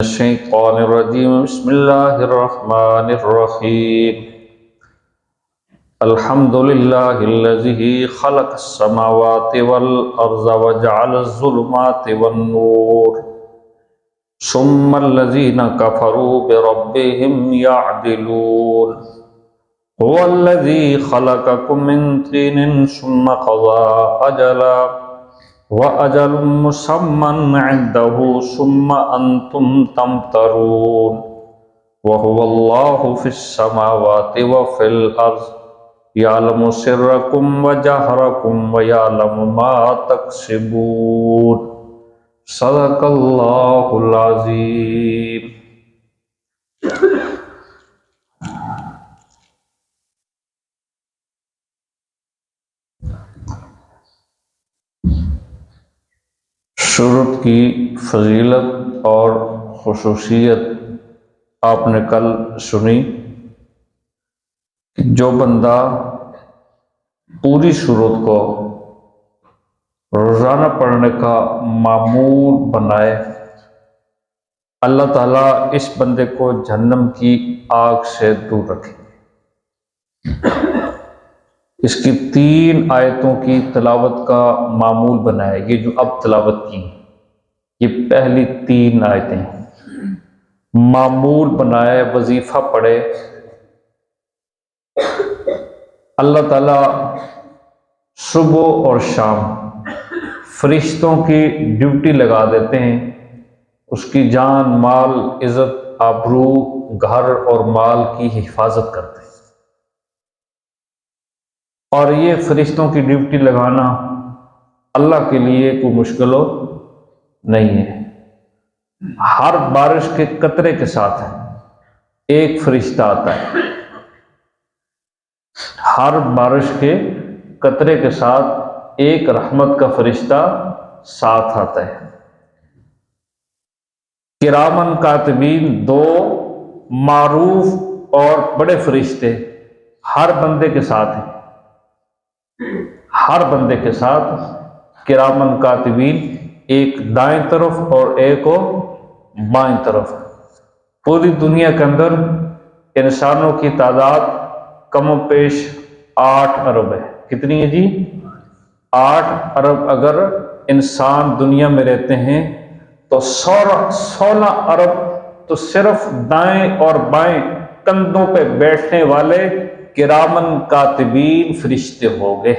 الشيطان الرجيم بسم الله الرحمن الرحيم الحمد لله الذي خلق السماوات والأرض وجعل الظلمات والنور ثم الذين كفروا بربهم يعدلون هو الذي خلقكم من طين ثم قضى أجلا وَأَجَلٌ مُّسَمًّى عِندَهُ ثُمَّ أَنْتُمْ تَمْتَرُونَ وَهُوَ اللَّهُ فِي السَّمَاوَاتِ وَفِي الْأَرْضِ يَعْلَمُ سِرَّكُمْ وَجَهْرَكُمْ وَيَعْلَمُ مَا تَكْسِبُونَ صدق اللہ العظیم۔ سورت کی فضیلت اور خصوصیت آپ نے کل سنی کہ جو بندہ پوری سورت کو روزانہ پڑھنے کا معمول بنائے، اللہ تعالیٰ اس بندے کو جہنم کی آگ سے دور رکھے۔ اس کی 3 آیتوں کی تلاوت کا معمول بنائے، یہ جو اب تلاوت کی یہ پہلی 3 آیتیں ہیں، معمول بنائے، وظیفہ پڑھے۔ اللہ تعالیٰ صبح اور شام فرشتوں کی ڈیوٹی لگا دیتے ہیں، اس کی جان، مال، عزت، آبرو، گھر اور مال کی حفاظت کرتے ہیں۔ اور یہ فرشتوں کی ڈیوٹی لگانا اللہ کے لیے کوئی مشکل نہیں ہے۔ ہر بارش کے قطرے کے ساتھ ایک فرشتہ آتا ہے، ہر بارش کے قطرے کے ساتھ ایک رحمت کا فرشتہ ساتھ آتا ہے۔ کرامن کاتبین 2 معروف اور بڑے فرشتے ہر بندے کے ساتھ ہیں، ہر بندے کے ساتھ کرامن کاتبین، ایک دائیں طرف اور ایک بائیں طرف۔ پوری دنیا کے اندر انسانوں کی تعداد کم و بیش 8 ارب ہے۔ کتنی ہے جی؟ 8 ارب اگر انسان دنیا میں رہتے ہیں تو 16 ارب تو صرف دائیں اور بائیں کندھوں پہ بیٹھنے والے کرامن کاتبین فرشتے ہو گئے۔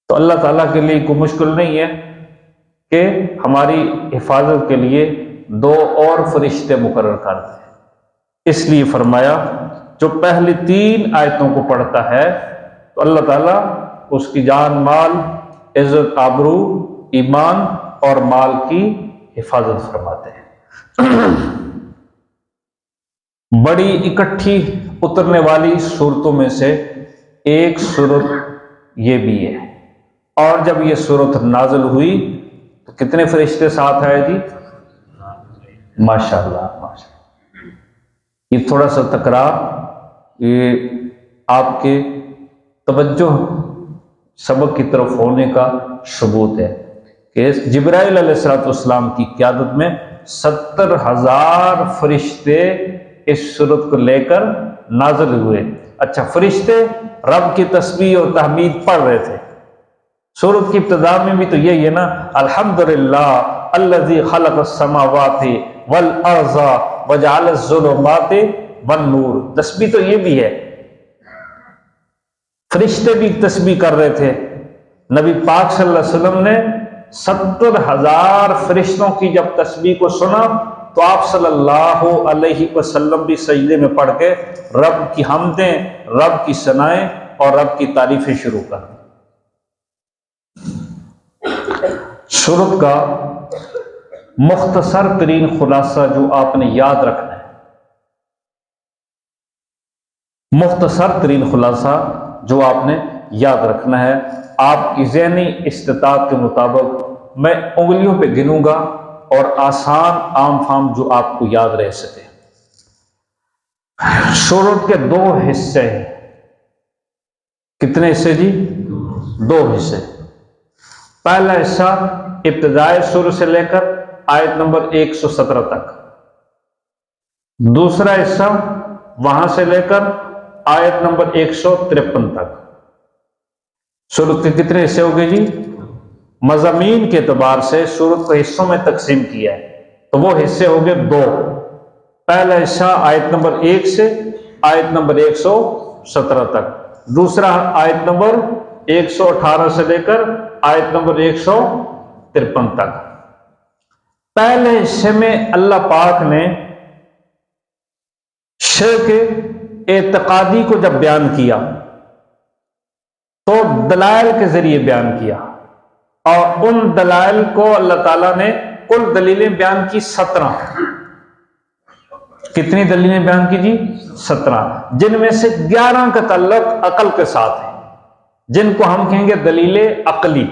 تو اللہ تعالیٰ کے لیے کوئی مشکل نہیں ہے کہ ہماری حفاظت کے لیے 2 اور فرشتے مقرر کر دیں۔ اس لیے فرمایا جو پہلی 3 آیتوں کو پڑھتا ہے تو اللہ تعالیٰ اس کی جان، مال، عزت، آبرو، ایمان اور مال کی حفاظت فرماتے ہیں۔ بڑی اکٹھی اترنے والی صورتوں میں سے ایک صورت یہ بھی ہے، اور جب یہ صورت نازل ہوئی تو کتنے فرشتے ساتھ آئے جی؟ ماشاءاللہ ماشاءاللہ۔ یہ تھوڑا سا تکرار یہ آپ کے توجہ سبق کی طرف ہونے کا ثبوت ہے کہ جبرائیل علیہ السلام کی قیادت میں 70,000 فرشتے اس صورت کو لے کر نازل ہوئے۔ اچھا، فرشتے رب کی تسبیح اور تحمید پڑھ رہے تھے۔ سورت کی ابتدا میں بھی تو یہی ہے نا، الحمدللہ الذی خلق السماوات والارض وجعل الظلمات والنور۔ تسبیح تو یہ بھی ہے، فرشتے بھی تسبیح کر رہے تھے۔ نبی پاک صلی اللہ علیہ وسلم نے 70,000 فرشتوں کی جب تسبیح کو سنا تو آپ صلی اللہ علیہ وسلم بھی سجدے میں پڑھ کے رب کی حمدیں، رب کی ثنائیں اور رب کی تعریفیں شروع کر دیں۔ سورت کا مختصر ترین خلاصہ جو آپ نے یاد رکھنا ہے، مختصر ترین خلاصہ جو آپ نے یاد رکھنا ہے، آپ کی ذہنی استطاعت کے مطابق میں انگلیوں پہ گنوں گا اور آسان عام فام جو آپ کو یاد رہ سکے۔ سورت کے 2 حصے ہیں۔ کتنے حصے جی؟ 2 حصے۔ پہلا حصہ ابتدائی سورت سے لے کر آیت نمبر 117 تک، دوسرا حصہ وہاں سے لے کر آیت نمبر 153 تک۔ سورت کے کتنے حصے ہو گئے جی؟ مضامین کے اعتبار سے سورت کو حصوں میں تقسیم کیا ہے تو وہ حصے ہو گئے 2۔ پہلا حصہ آیت نمبر 1 سے آیت نمبر 117 تک، دوسرا آیت نمبر 118 سے لے کر آیت نمبر 153 تک۔ پہلے حصے میں اللہ پاک نے شرک اعتقادی کو جب بیان کیا تو دلائل کے ذریعے بیان کیا، اور ان دلائل کو اللہ تعالیٰ نے کل دلیلیں بیان کی 17۔ کتنی دلیلیں بیان کی جی؟ 17، جن میں سے 11 کا تعلق عقل کے ساتھ ہے، جن کو ہم کہیں گے دلیل عقلی۔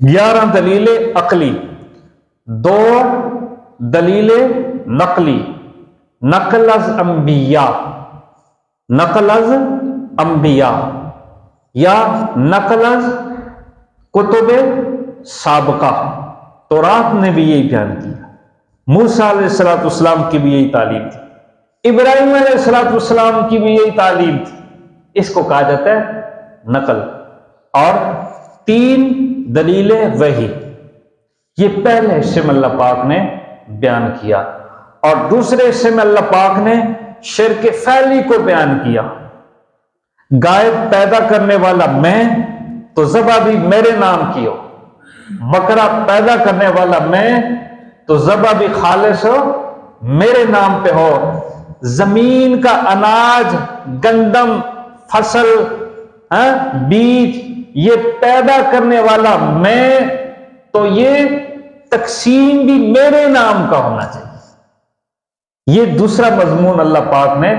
11 دلیل عقلی، 2 دلیل نقلی، نقل از انبیاء، نقل از انبیاء یا نقل از کتب سابقہ۔ تورات نے بھی یہی بیان کیا، موسیٰ علیہ السلام کی بھی یہی تعلیم تھی، ابراہیم علیہ السلام کی بھی یہی تعلیم تھی۔ اس کو کہا جاتا ہے نقل۔ اور 3 دلیل وحی، یہ پہلے حصے میں اللہ پاک نے بیان کیا، اور دوسرے حصے میں اللہ پاک نے شرک فعلی کو بیان کیا۔ گائے پیدا کرنے والا میں تو ذبح بھی میرے نام کی ہو، بکرا پیدا کرنے والا میں تو ذبح بھی خالص ہو میرے نام پہ ہو، زمین کا اناج، گندم، فصل، بیج یہ پیدا کرنے والا میں تو یہ تقسیم بھی میرے نام کا ہونا چاہیے۔ یہ دوسرا مضمون اللہ پاک نے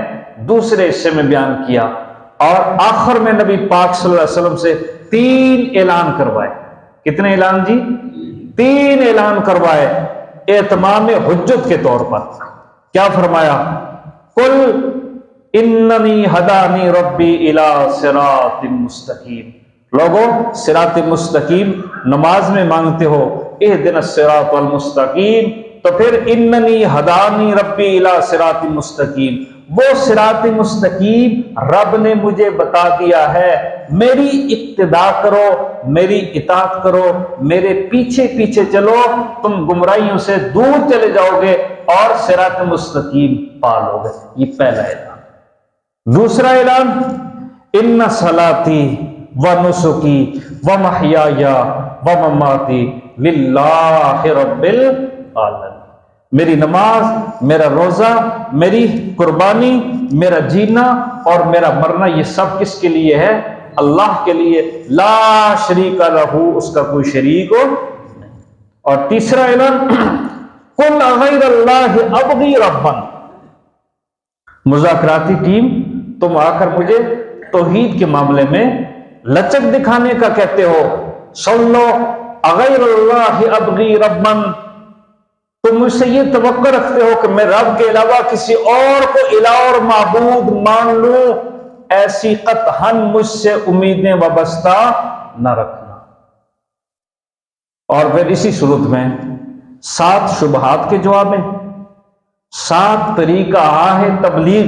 دوسرے حصے میں بیان کیا، اور آخر میں نبی پاک صلی اللہ علیہ وسلم سے 3 اعلان کروائے۔ کتنے اعلان جی؟ 3 اعلان کروائے اتمام حجت کے طور پر۔ کیا فرمایا؟ قل اننی ہدانی ربی الی صراط مستقیم۔ لوگوں، صراط مستقیم نماز میں مانگتے ہو اہدنا الصراط المستقیم، تو پھر اننی ہدانی ربی الی صراط مستقیم، وہ صراط مستقیم رب نے مجھے بتا دیا ہے، میری اقتداء کرو، میری اطاعت کرو، میرے پیچھے پیچھے چلو، تم گمراہیوں سے دور چلے جاؤ گے اور صراط مستقیم پالو گے۔ یہ پہلا اعلان۔ دوسرا اعلان، ان صلاتی و نسکی و محیای و مماتی للہ رب العالمین۔ میری نماز، میرا روزہ، میری قربانی، میرا جینا اور میرا مرنا، یہ سب کس کے لیے ہے؟ اللہ کے لیے، لا شریک لہ، اس کا کوئی شریک ہو نہیں۔ اور تیسرا اعلان، قل غیر اللہ ابغی ربا۔ مذاکراتی ٹیم، تم آ کر مجھے توحید کے معاملے میں لچک دکھانے کا کہتے ہو، سن لو، غیر اللہ ابغی ربا، تم مجھ سے یہ توقع رکھتے ہو کہ میں رب کے علاوہ کسی اور کو الہ اور معبود مان لوں، ایسی قطعاً مجھ سے امیدیں وابستہ نہ رکھنا۔ اور پھر اسی صورت میں 7 شبہات کے جواب ہیں، 7 طریقہ ہے تبلیغ۔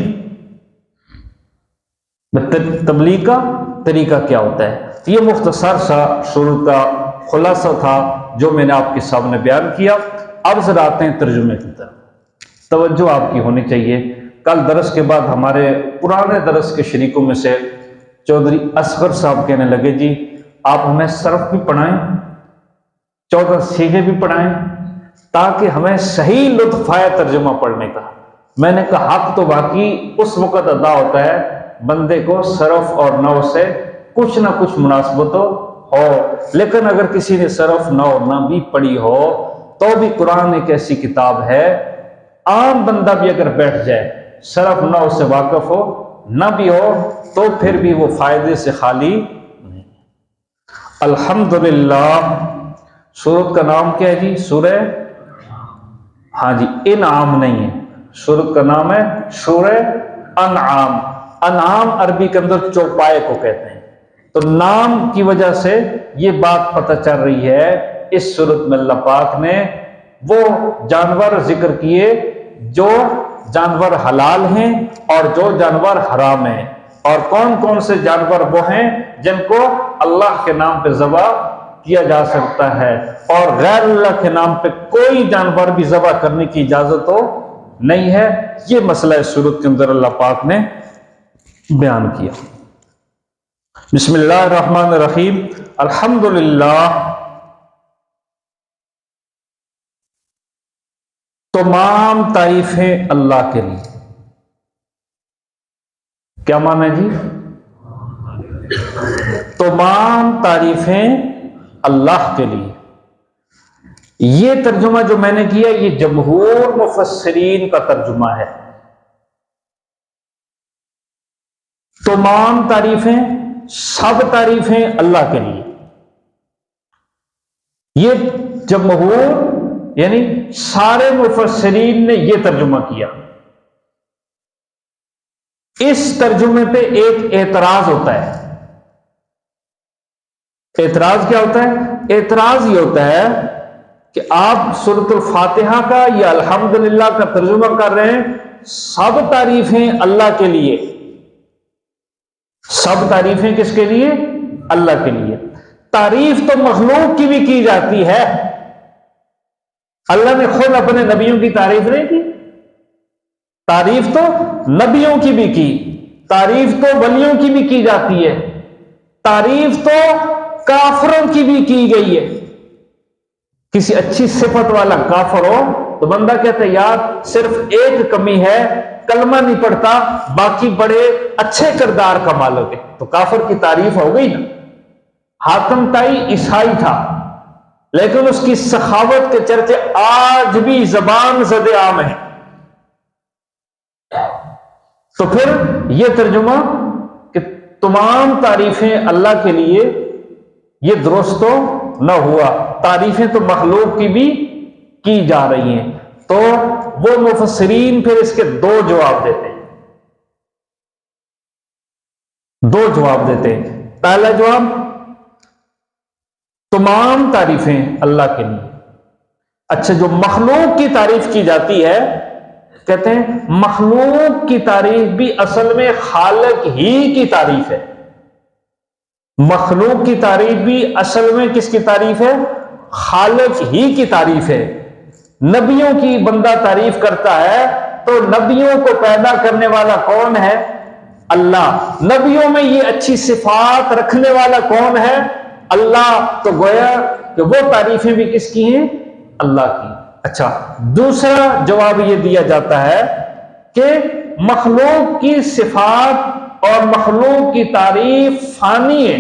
تبلیغ کا طریقہ کیا ہوتا ہے؟ یہ مختصر سا شروع کا خلاصہ تھا جو میں نے آپ کے سامنے بیان کیا۔ اب ذرا آتے ہیں ترجمے کی طرف، توجہ آپ کی ہونی چاہیے۔ کل درس کے بعد ہمارے پرانے درس کے شریکوں میں سے چودھری اصغر صاحب کہنے لگے جی آپ ہمیں صرف بھی پڑھائیں، 14 سیغے بھی پڑھائیں تاکہ ہمیں صحیح لطف آئے ترجمہ پڑھنے کا۔ میں نے کہا حق تو باقی اس وقت ادا ہوتا ہے بندے کو صرف اور نحو سے کچھ نہ کچھ مناسبت ہو، لیکن اگر کسی نے صرف نحو نہ بھی پڑھی ہو تو بھی قرآن ایک ایسی کتاب ہے، عام بندہ بھی اگر بیٹھ جائے صرف نحو سے واقف ہو نہ بھی ہو تو پھر بھی وہ فائدے سے خالی نہیں۔ الحمدللہ۔ سورت کا نام کیا ہے جی؟ سورہ، ہاں جی، انعام نہیں ہے، سورت کا نام ہے سورہ انعام۔ انعام عربی کے اندر چوپائے کو کہتے ہیں، تو نام کی وجہ سے یہ بات پتہ چل رہی ہے اس صورت میں اللہ پاک نے وہ جانور ذکر کیے جو جانور حلال ہیں اور جو جانور حرام ہیں، اور کون کون سے جانور وہ ہیں جن کو اللہ کے نام پہ ذبح کیا جا سکتا ہے، اور غیر اللہ کے نام پہ کوئی جانور بھی ذبح کرنے کی اجازت تو نہیں ہے۔ یہ مسئلہ اس صورت کے اندر اللہ پاک نے بیان کیا۔ بسم اللہ الرحمن الرحیم، الحمدللہ، تمام تعریفیں اللہ کے لیے۔ کیا معنی ہے جی؟ تمام تعریفیں اللہ کے لیے۔ یہ ترجمہ جو میں نے کیا یہ جمہور مفسرین کا ترجمہ ہے۔ تمام تعریفیں، سب تعریفیں اللہ کے لیے۔ یہ جمہور یعنی سارے مفسرین نے یہ ترجمہ کیا۔ اس ترجمے پہ ایک اعتراض ہوتا ہے۔ اعتراض کیا ہوتا ہے؟ اعتراض یہ ہوتا ہے کہ آپ سورۃ الفاتحہ کا یا الحمدللہ کا ترجمہ کر رہے ہیں سب تعریفیں اللہ کے لیے۔ سب تعریفیں کس کے لیے؟ اللہ کے لیے۔ تعریف تو مخلوق کی بھی کی جاتی ہے۔ اللہ نے خود اپنے نبیوں کی تعریف نہیں کی؟ تعریف تو نبیوں کی بھی کی، تعریف تو ولیوں کی بھی کی جاتی ہے، تعریف تو کافروں کی بھی کی گئی ہے۔ کسی اچھی صفت والا کافر ہو تو بندہ کہتا ہے یار صرف ایک کمی ہے، کلمہ نہیں پڑھتا، باقی بڑے اچھے کردار کا مالک ہے، تو کافر کی تعریف ہو گئی نا۔ حاتم طائی عیسائی تھا لیکن اس کی سخاوت کے چرچے آج بھی زبان زد عام ہیں۔ تو پھر یہ ترجمہ کہ تمام تعریفیں اللہ کے لیے یہ درست تو نہ ہوا، تعریفیں تو مخلوق کی بھی کی جا رہی ہیں۔ تو وہ مفسرین پھر اس کے دو جواب دیتے ہیں۔ دو جواب دیتے ہیں۔ پہلا جواب، تمام تعریفیں اللہ کے لیے۔ اچھا، جو مخلوق کی تعریف کی جاتی ہے، کہتے ہیں مخلوق کی تعریف بھی اصل میں خالق ہی کی تعریف ہے۔ مخلوق کی تعریف بھی اصل میں کس کی تعریف ہے؟ خالق ہی کی تعریف ہے۔ نبیوں کی بندہ تعریف کرتا ہے تو نبیوں کو پیدا کرنے والا کون ہے؟ اللہ۔ نبیوں میں یہ اچھی صفات رکھنے والا کون ہے؟ اللہ۔ تو گویا کہ وہ تعریفیں بھی کس کی ہیں؟ اللہ کی۔ اچھا، دوسرا جواب یہ دیا جاتا ہے کہ مخلوق کی صفات اور مخلوق کی تعریف فانی ہے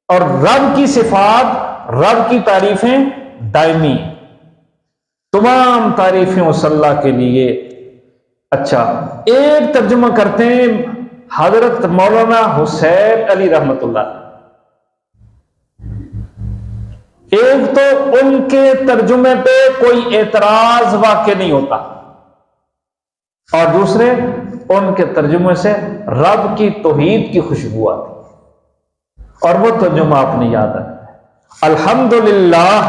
اور رب کی صفات، رب کی تعریفیں دائمی۔ تمام تعریفیں اس اللہ کے لیے۔ اچھا، ایک ترجمہ کرتے ہیں حضرت مولانا حسین علی رحمت اللہ، ایک تو ان کے ترجمے پہ کوئی اعتراض واقع نہیں ہوتا، اور دوسرے ان کے ترجمے سے رب کی توحید کی خوشبو آتی، اور وہ ترجمہ آپ نے یاد رکھنا ہے۔ الحمدللہ،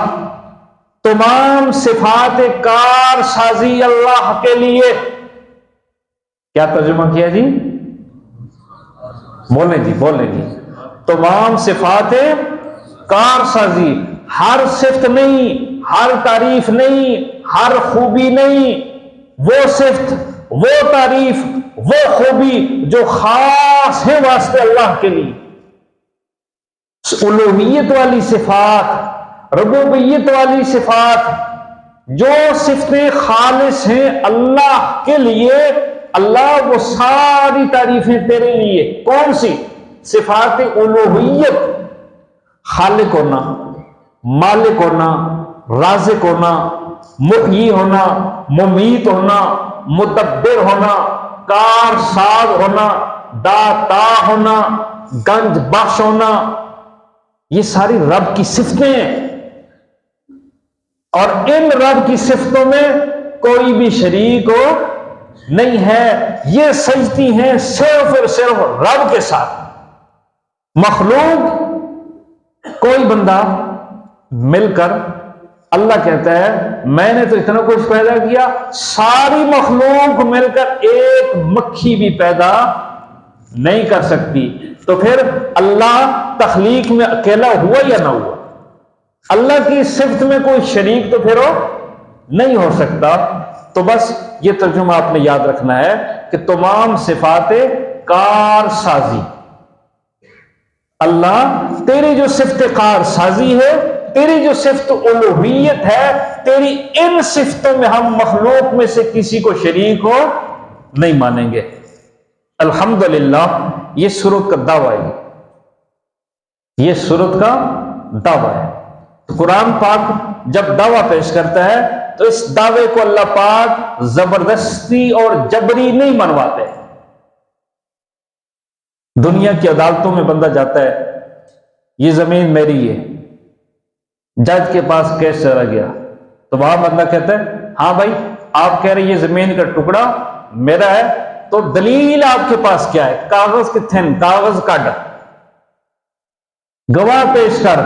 تمام صفات کار سازی اللہ کے لیے۔ کیا ترجمہ کیا جی؟ بولیں جی، بولیں جی۔ تمام صفات کار سازی، ہر صفت نہیں، ہر تعریف نہیں، ہر خوبی نہیں، وہ صفت، وہ تعریف، وہ خوبی جو خاص ہے واسطے اللہ کے لیے۔ الوہیت والی صفات، ربوبیت والی صفات، جو صفتیں خالص ہیں اللہ کے لیے، اللہ وہ ساری تعریفیں تیرے لیے۔ کون سی؟ صفات الوہیت، خالق ہونا، مالک ہونا، رازق ہونا، محیی ہونا، ممیت ہونا، مدبر ہونا، کار ساز ہونا، داتا ہونا، گنج بخش ہونا، یہ ساری رب کی صفتیں ہیں، اور ان رب کی صفتوں میں کوئی بھی شریک ہو نہیں ہے، یہ سجتی ہیں صرف اور صرف رب کے ساتھ۔ مخلوق کوئی بندہ مل کر اللہ کہتا ہے میں نے تو اتنا کچھ پیدا کیا، ساری مخلوق مل کر ایک مکھی بھی پیدا نہیں کر سکتی، تو پھر اللہ تخلیق میں اکیلا ہوا یا نہ ہوا؟ اللہ کی صفت میں کوئی شریک تو پھر وہ نہیں ہو سکتا۔ تو بس یہ ترجمہ آپ نے یاد رکھنا ہے کہ تمام صفات کار سازی، اللہ تیری جو صفت کار سازی ہے، تیری جو صفت الوہیت ہے، تیری ان صفتوں میں ہم مخلوق میں سے کسی کو شریک ہو نہیں مانیں گے۔ الحمدللہ یہ سورت کا دعویٰ ہے، یہ سورت کا دعویٰ ہے۔ قرآن پاک جب دعویٰ پیش کرتا ہے تو اس دعوے کو اللہ پاک زبردستی اور جبری نہیں منواتے۔ دنیا کی عدالتوں میں بندہ جاتا ہے، یہ زمین میری ہے، جج کے پاس کیس چلا گیا تو وہاں بندہ کہتا ہے ہاں بھائی آپ کہہ رہے یہ زمین کا ٹکڑا میرا ہے، تو دلیل آپ کے پاس کیا ہے؟ کاغذ کتنے، کاغذ کاٹ، گواہ پیش کر۔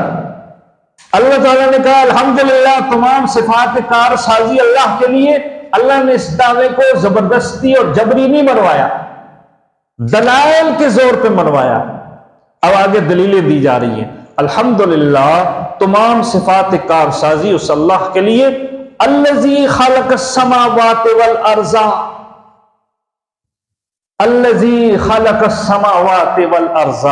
اللہ تعالیٰ نے کہا الحمدللہ تمام صفات کار سازی اللہ کے لیے، اللہ نے اس دعوے کو زبردستی اور جبری نہیں منوایا، دلائل کے زور پہ منوایا۔ اب آگے دلیلیں دی جا رہی ہیں۔ الحمدللہ تمام صفات کار سازی اس اللہ کے لیے، الذی خلق السماوات والارض، الذی خلق السماوات والارض،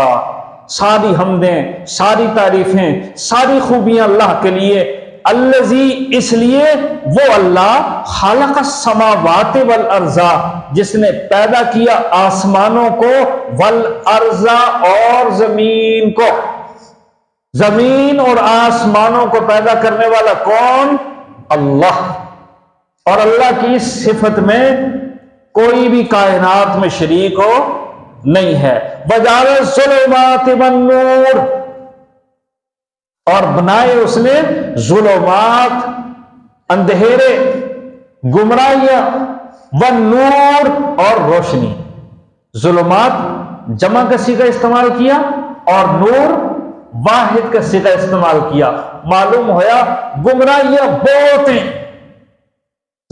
ساری حمدیں، ساری تعریفیں، ساری خوبیاں اللہ کے لیے۔ الذی اس لیے وہ اللہ خلق السماوات والارض جس نے پیدا کیا آسمانوں کو، والارض اور زمین کو۔ زمین اور آسمانوں کو پیدا کرنے والا کون؟ اللہ۔ اور اللہ کی اس صفت میں کوئی بھی کائنات میں شریک ہو نہیں ہے۔ وجعل الظلمات والنور، اور بنائے اس نے ظلمات اندھیرے، گمراہیاں، والنور اور روشنی۔ ظلمات جمع کا صیغہ استعمال کیا اور نور واحد کا صیغہ استعمال کیا، معلوم ہوا گمراہیاں بہت ہیں،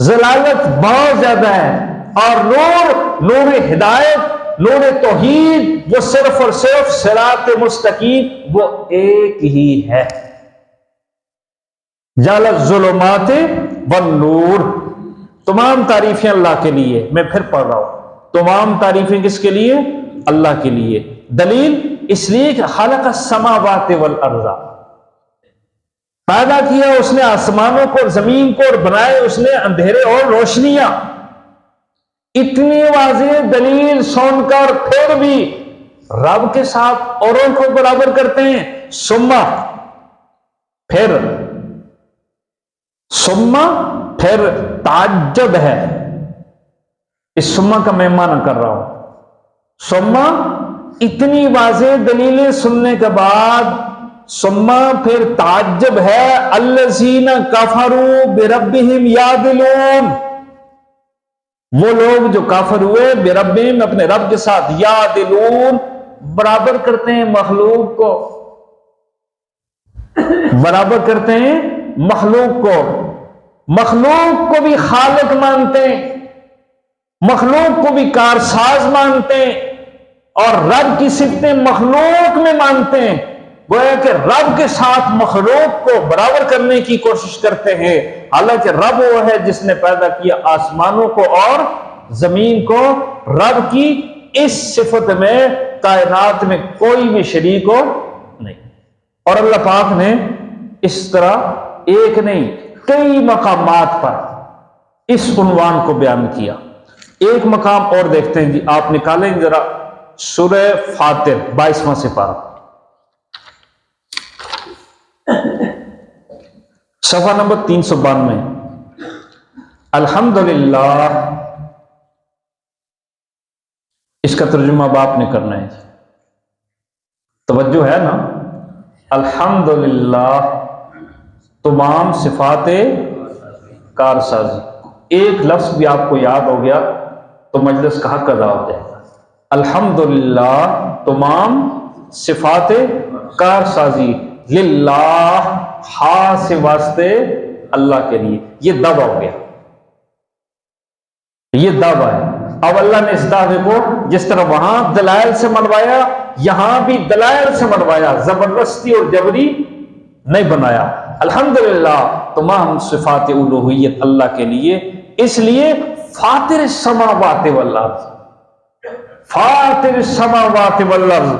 ضلالت بہت زیادہ ہے، اور نور ہدایت، نور توحید، وہ صرف اور صرف صراط مستقیم، وہ ایک ہی ہے۔ جعل الظلمات والنور، تمام تعریفیں اللہ کے لیے۔ میں پھر پڑھ رہا ہوں، تمام تعریفیں کس کے لیے؟ اللہ کے لیے۔ دلیل اس لیے کہ خلق السماوات والارض، پیدا کیا اس نے آسمانوں کو اور زمین کو، اور بنائے اس نے اندھیرے اور روشنیاں۔ اتنی واضح دلیل سن کر پھر بھی رب کے ساتھ اوروں کو برابر کرتے ہیں۔ پھر تعجب ہے، اس سما کا میں معنی کر رہا ہوں۔ اتنی واضح دلیلیں سننے کے بعد پھر تعجب ہے، الذین کفروا بربہم یعدلون، وہ لوگ جو کافر ہوئے بربہم اپنے رب کے ساتھ، یعدلون برابر کرتے ہیں مخلوق کو، برابر کرتے ہیں مخلوق کو، مخلوق کو بھی خالق مانتے ہیں، مخلوق کو بھی کارساز مانتے ہیں، اور رب کی صفتیں مخلوق میں مانتے ہیں۔ گویا کہ رب کے ساتھ مخلوق کو برابر کرنے کی کوشش کرتے ہیں، حالانکہ رب وہ ہے جس نے پیدا کیا آسمانوں کو اور زمین کو۔ رب کی اس صفت میں کائنات میں کوئی بھی شریک ہو نہیں۔ اور اللہ پاک نے اس طرح ایک نہیں کئی مقامات پر اس عنوان کو بیان کیا۔ ایک مقام اور دیکھتے ہیں جی، آپ نکالیں ذرا سورہ فاطر 22واں سپارہ، صفحہ نمبر 392۔ الحمدللہ، اس کا ترجمہ اب آپ نے کرنا ہے، توجہ ہے نا؟ الحمدللہ تمام صفات کارسازی، ایک لفظ بھی آپ کو یاد ہو گیا تو مجلس کا حق ادا ہو جائے گا۔ الحمدللہ تمام صفات کارسازی، للہ، ہا سے واسطے اللہ کے لیے، یہ دعویٰ ہو گیا، یہ دعویٰ ہے۔ اب اللہ نے اس دعوے کو جس طرح وہاں دلائل سے منوایا، یہاں بھی دلائل سے منوایا، زبردستی اور جبری نہیں بنایا۔ الحمدللہ تمام صفات الوہیت اللہ کے لیے، اس لیے فاطر السماوات والارض، فاطر السماوات والارض،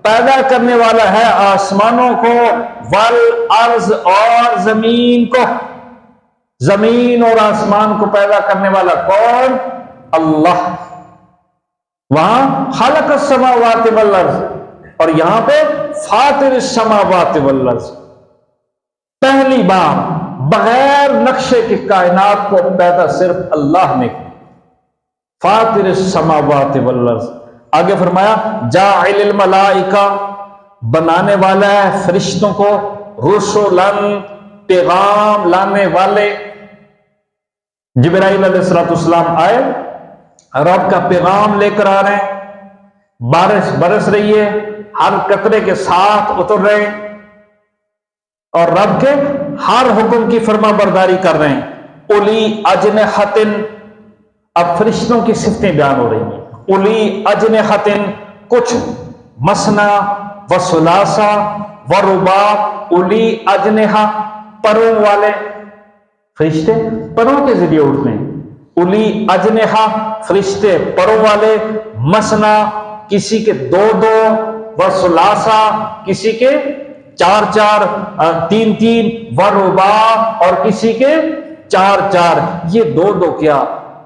پیدا کرنے والا ہے آسمانوں کو، والارض اور زمین کو، زمین اور آسمان کو پیدا کرنے والا کون؟ اللہ۔ وہاں خلق السماوات والارض، اور یہاں پہ فاطر السماوات والارض، پہلی بار بغیر نقشے کی کائنات کو پیدا صرف اللہ نے کی، فاطر السماوات والارض۔ آگے فرمایا جاعل الملائکہ، بنانے والا ہے فرشتوں کو، رسولن، پیغام لانے والے۔ جبرائیل علیہ السلام آئے، رب کا پیغام لے کر آ رہے ہیں، بارش برس رہی ہے، ہر قطرے کے ساتھ اتر رہے ہیں، اور رب کے ہر حکم کی فرما برداری کر رہے ہیں۔ اولی اجنحۃ، اب فرشتوں کی صفتیں بیان ہو رہی ہیں۔ اولی اجنحۃ، کچھ مثنا و ثلاثہ و رباع، اولی اجنحہ، پروں والے فرشتے پروں کے ذریعے اٹھتے ہیں۔ اولی اجنحہ، فرشتے پروں والے، مثنا کسی کے دو دو، و ثلاثہ کسی کے چار چار، تین تین، و رباع اور کسی کے چار چار۔ یہ دو دو کیا،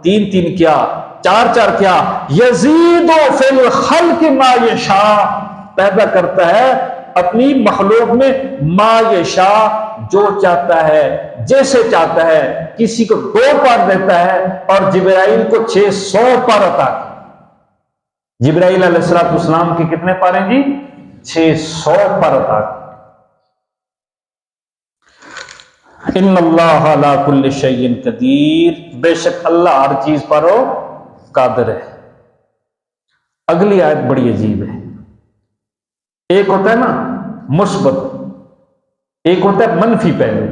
تین تین کیا، چار چار کیا، یزید فی الخلق ما یشاء، پیدا کرتا ہے اپنی مخلوق میں ما یشاء، جو چاہتا ہے، جیسے چاہتا ہے۔ کسی کو 2 پر دیتا ہے اور جبرائیل کو 600 پر عطا کی۔ جبرائیل علیہ السلام کے کتنے پر ہیں جی؟ 600 پر عطا کی۔ ان اللہ علی کل شیء قدیر، بے شک اللہ ہر چیز پر ہو قادر ہے۔ اگلی آیت بڑی عجیب ہے۔ ایک ہوتا ہے نا مثبت، ایک ہوتا ہے منفی پہلو۔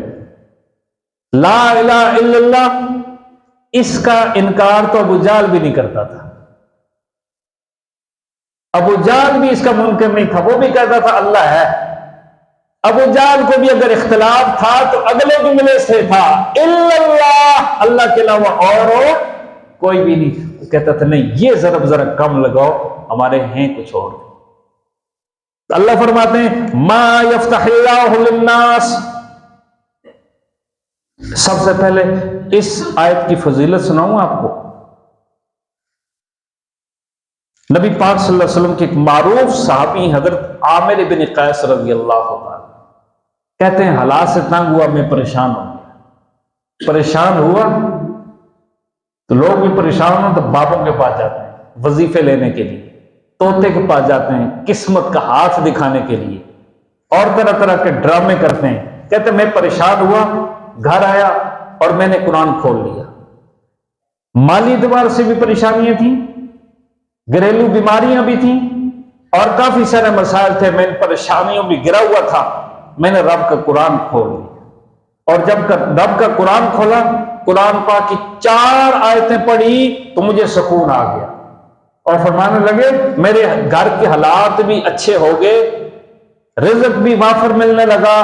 لا الہ الا اللہ، اس کا انکار تو ابو جہل بھی نہیں کرتا تھا، ابو جہل بھی اس کا منکر نہیں تھا، وہ بھی کہتا تھا اللہ ہے۔ ابو جہل کو بھی اگر اختلاف تھا تو اگلے جملے سے تھا الا اللہ، اللہ کے علاوہ اور کوئی بھی نہیں، کہتا تھا نہیں یہ ضرب ذرا کم لگاؤ، ہمارے ہیں کچھ اور۔ اللہ فرماتے ہیں ما یفتح اللہ للناس۔ سب سے پہلے اس آیت کی فضیلت سناؤں آپ کو۔ نبی پاک صلی اللہ علیہ وسلم کے ایک معروف صحابی حضرت عامر بن قیس رضی اللہ عنہ کہتے ہیں حالات سے تنگ ہوا، میں پریشان ہو گیا۔ پریشان ہوا تو لوگ بھی پریشان ہوں تو بابوں کے پاس جاتے ہیں وظیفے لینے کے لیے، طوطے کے پاس جاتے ہیں قسمت کا ہاتھ دکھانے کے لیے، اور طرح طرح کے ڈرامے کرتے ہیں۔ کہتے ہیں میں پریشان ہوا، گھر آیا اور میں نے قرآن کھول لیا۔ مالی اعتبار سے بھی پریشانیاں تھیں، گھریلو بیماریاں بھی تھیں، اور کافی سارے مسائل تھے، میں ان پریشانیوں میں گرا ہوا تھا۔ میں نے رب کا قرآن کھول لیا، اور جب رب کا قرآن کھولا، قرآن پاک کی 4 آیتیں پڑھی تو مجھے سکون آ گیا، اور فرمانے لگے میرے گھر کے حالات بھی اچھے ہو گئے، رزق بھی وافر ملنے لگا،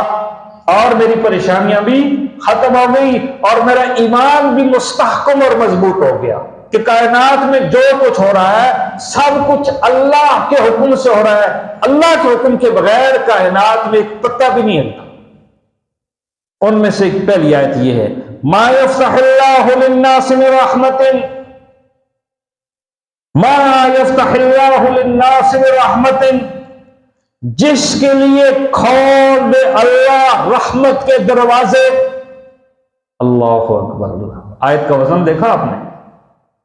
اور میری پریشانیاں بھی ختم ہو گئی، اور میرا ایمان بھی مستحکم اور مضبوط ہو گیا کہ کائنات میں جو کچھ ہو رہا ہے سب کچھ اللہ کے حکم سے ہو رہا ہے، اللہ کے حکم کے بغیر کائنات میں ایک پتہ بھی نہیں ہلتا۔ ان میں سے ایک پہلی آیت یہ ہے ما یفتح اللہ للناس من رحمت، ما یفتح اللہ للناس من رحمت، جس کے لیے کھول دے اللہ رحمت کے دروازے۔ اللہ اکبر، آیت کا وزن دیکھا آپ نے؟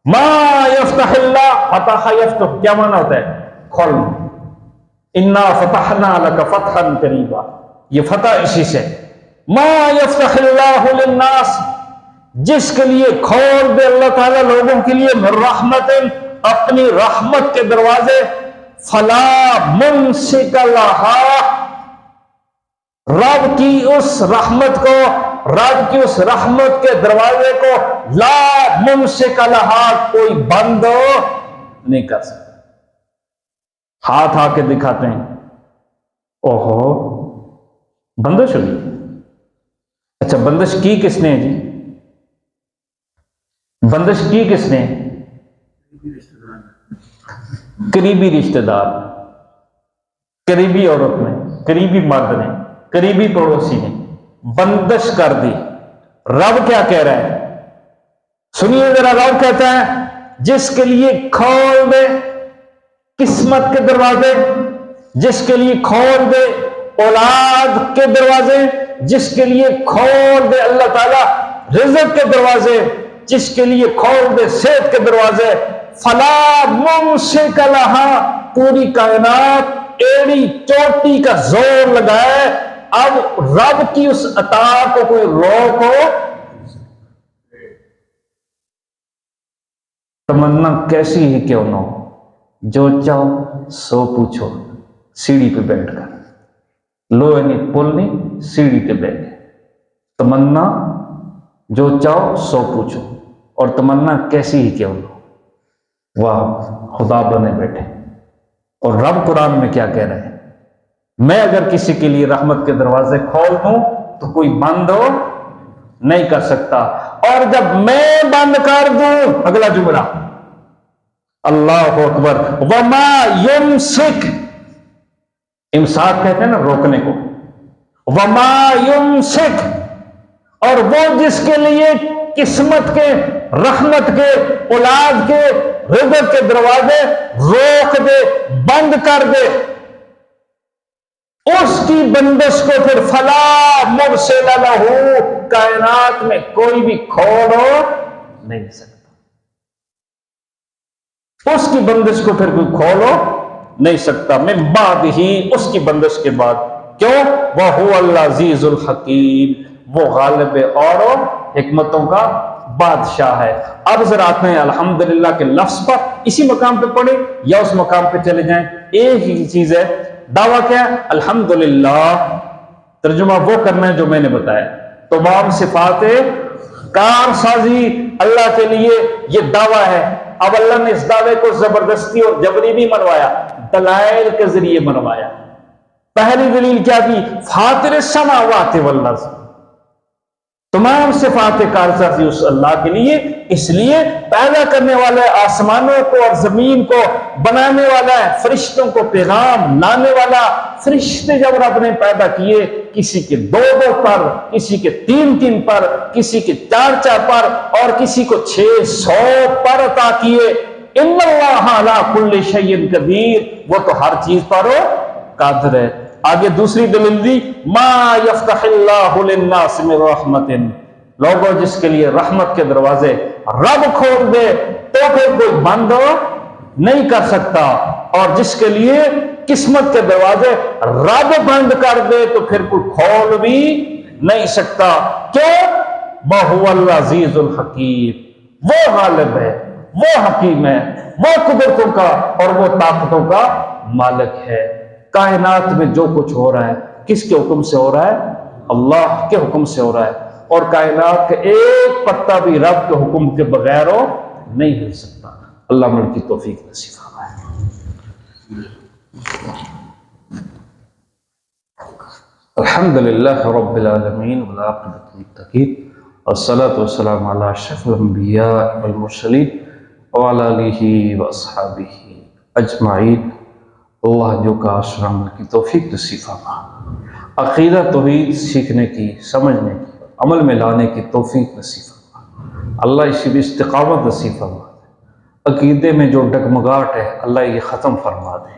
ما یفتح اللہ، فتح یفتح کیا معنی ہوتا ہے؟ کھولنا۔ انا فتحنا لک فتحا قریبا، یہ فتح اسی سے۔ ما یفتح اللہ للناس، جس کے لیے کھول دے اللہ تعالیٰ لوگوں کے لیے من رحمت، اپنی رحمت کے دروازے، فلا ممسک لہا، رب کی اس رحمت کو، رب کی اس رحمت کے دروازے کو لا ممسک لہا، کوئی بند نہیں کر سکتا۔ ہاتھ آ کے دکھاتے ہیں، اوہو بندش ہوئی۔ اچھا بندش کی کس نے جی؟ بندش کی کس نے؟ قریبی رشتہ دار، قریبی عورت نے، قریبی مرد نے، قریبی پڑوسی نے بندش کر دی۔ رب کیا کہہ رہا ہے؟ سنیے ذرا، رب کہتا ہے جس کے لیے کھول دے قسمت کے دروازے، جس کے لیے کھول دے اولاد کے دروازے، جس کے لیے کھول دے اللہ تعالیٰ رزق کے دروازے، جس کے لیے کھول دے صحت کے دروازے، فلا ممسک لہا، پوری کائنات ایڑی چوٹی کا زور لگائے، اب رب کی اس عطا کو کوئی روک ہو۔ تمنا کیسی ہی کیوں نہ ہو، جو چاہو سو پوچھو، سیڑھی پہ بیٹھ کر، لو نہیں پل نہیں، سیڑھی پہ بیٹھے، تمنا جو چاہو سو پوچھو، اور تمنا کیسی ہی کیوں نہ ہو، واہ خدا بنے بیٹھے۔ اور رب قرآن میں کیا کہہ رہے ہیں؟ میں اگر کسی کے لیے رحمت کے دروازے کھول دوں تو کوئی بند ہو نہیں کر سکتا، اور جب میں بند کر دوں، اگلا جملہ اللہ اکبر، وما یمسک، امساک کہتے ہیں نا روکنے کو، وما یمسک، اور وہ جس کے لیے قسمت کے، رحمت کے، اولاد کے، رزق کے دروازے روک دے، بند کر دے، اس کی بندش کو پھر فلا مرسل لہ، کائنات میں کوئی بھی کھول نہیں سکتا، اس کی بندش کو پھر کوئی کھولو نہیں سکتا، من بعد ہی، اس کی بندش کے بعد، کیوں؟ وَهُوَ الْعَزِيزُ الْحَكِيمُ، وہ غالب اور حکمتوں کا بادشاہ ہے۔ اب ذرا آتے ہیں الحمدللہ کے لفظ پر، اسی مقام پہ پڑھیں یا اس مقام پہ چلے جائیں، ایک ہی چیز ہے۔ دعویٰ کیا ہے؟ الحمدللہ، ترجمہ وہ کرنا ہے جو میں نے بتایا، تمام صفات کار سازی اللہ کے لیے، یہ دعویٰ ہے۔ اب اللہ نے اس دعوے کو زبردستی اور جبری نہیں منوایا، دلائل کے ذریعے منوایا۔ پہلی دلیل کیا دی؟ فاطر السماوات والارض، تمام صفات کارسازی اس اللہ کے لیے، اس لیے پیدا کرنے والا ہے آسمانوں کو اور زمین کو، بنانے والا ہے فرشتوں کو، پیغام لانے والا۔ فرشتے جب رب نے پیدا کیے، کسی کے 2 پر، کسی کے 3 پر، کسی کے 4 پر، اور کسی کو 600 پر عطا کیے۔ ان اللہ علی کل شیء قدیر، وہ تو ہر چیز پر قادر ہے۔ آگے دوسری دلیل دی، ما یفتح اللہ للناس من رحمت، لوگوں جس کے لیے رحمت کے دروازے رب کھول دے تو پھر کوئی بند نہیں کر سکتا، اور جس کے لیے قسمت کے دروازے رب بند کر دے تو پھر کوئی کھول بھی نہیں سکتا۔ کیوں؟ وَهُوَ الْعَزِيزُ الْحَكِيمُ، وہ غالب ہے، وہ حکیم ہے، وہ قدرتوں کا اور وہ طاقتوں کا مالک ہے۔ کائنات میں جو کچھ ہو رہا ہے کس کے حکم سے ہو رہا ہے؟ اللہ کے حکم سے ہو رہا ہے، اور کائنات کا ایک پتا بھی رب کے حکم کے بغیر نہیں ہل سکتا۔ اللہ مل کی توفیق نصیب فرمائے۔ الحمدللہ رب العالمین والعاقبۃ للمتقین، والصلاۃ والسلام علی اشرف الانبیاء والمرسلین وعلی آلہ واصحابہ اجمعین۔ اللہ جو کا عاشران کی توفیق نصیب فرما، عقیدہ توحید سیکھنے کی، سمجھنے کی، عمل میں لانے کی توفیق نصیب فرما۔ اللہ اسی بھی استقامت نصیب فرما دے۔ عقیدے میں جو ڈگمگاہٹ ہے اللہ یہ ختم فرما دے۔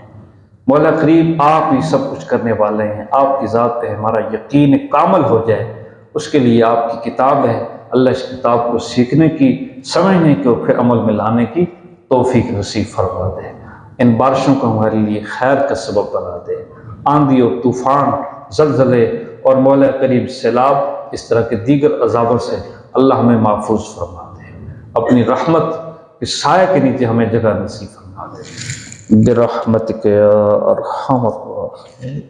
مولا کریم آپ ہی سب کچھ کرنے والے ہیں، آپ کی ذات پہ ہمارا یقین کامل ہو جائے، اس کے لیے آپ کی کتاب ہے، اللہ اس کتاب کو سیکھنے کی، سمجھنے کی اور پھر عمل میں لانے کی توفیق نصیب فرما دے۔ ان بارشوں کو ہمارے لیے خیر کا سبب بنا دے، آندھی اور طوفان، زلزلے اور مولا کریم سیلاب، اس طرح کے دیگر عذابوں سے اللہ ہمیں محفوظ فرما دے، اپنی رحمت کے سائے کے نیچے ہمیں جگہ نصیب فرما دے، برحمتک یا ارحم الراحمین۔